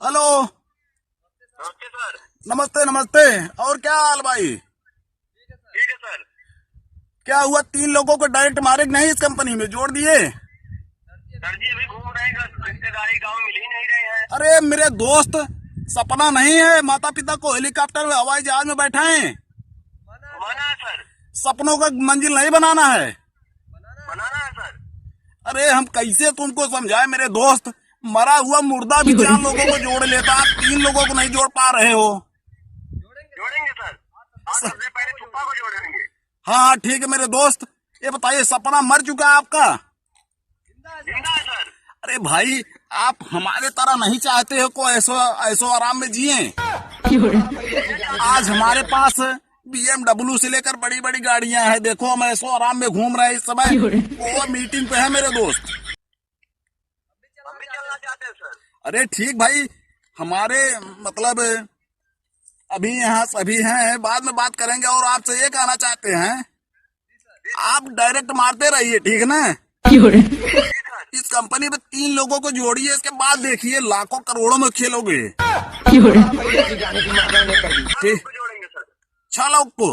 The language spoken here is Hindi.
हेलो। नमस्ते सर। नमस्ते नमस्ते। और क्या हाल भाई? ठीक है सर। क्या हुआ, 3 लोगों को डायरेक्ट मारे कि नहीं इस कंपनी में जोड़ दिए? सर जी अभी घूम रहे हैं, रिश्तेदारी गाँव मिल ही नहीं रहे हैं। अरे मेरे दोस्त, सपना नहीं है माता पिता को हेलीकॉप्टर में हवाई जहाज में बैठाएं। घुमाना है सर। सपनों का मंजिल नहीं बनाना है। बनाना है सर। अरे हम कैसे तुमको समझाए मेरे दोस्त, मरा हुआ मुर्दा भी 4 लोगों को जोड़ लेता, आप 3 लोगों को नहीं जोड़ पा रहे हो। जोड़ेंगे सर। आज सबसे पहले चुप्पा को जोड़ेंगे। हाँ हाँ ठीक है मेरे दोस्त। ये बताइए, सपना मर चुका है आपका? जिंदा है सर। अरे भाई, आप हमारे तरह नहीं चाहते हो को ऐसो ऐसो आराम में जिए? आज हमारे पास BMW से लेकर बड़ी बड़ी गाड़ियां हैं, देखो हम ऐसो आराम में घूम रहे हैं इस समय। वो मीटिंग पे है मेरे दोस्त। हम भी चलना चाहते हैं सर। अरे ठीक भाई, हमारे मतलब अभी यहाँ सभी हैं, बाद में बात करेंगे। और आपसे ये कहना चाहते हैं, आप डायरेक्ट मारते रहिए, ठीक है ना? इस कंपनी में 3 लोगों को जोड़िए, इसके बाद देखिए लाखों करोड़ों में खेलोगे। ठीक, जोड़ेंगे सर। 6 लोग को।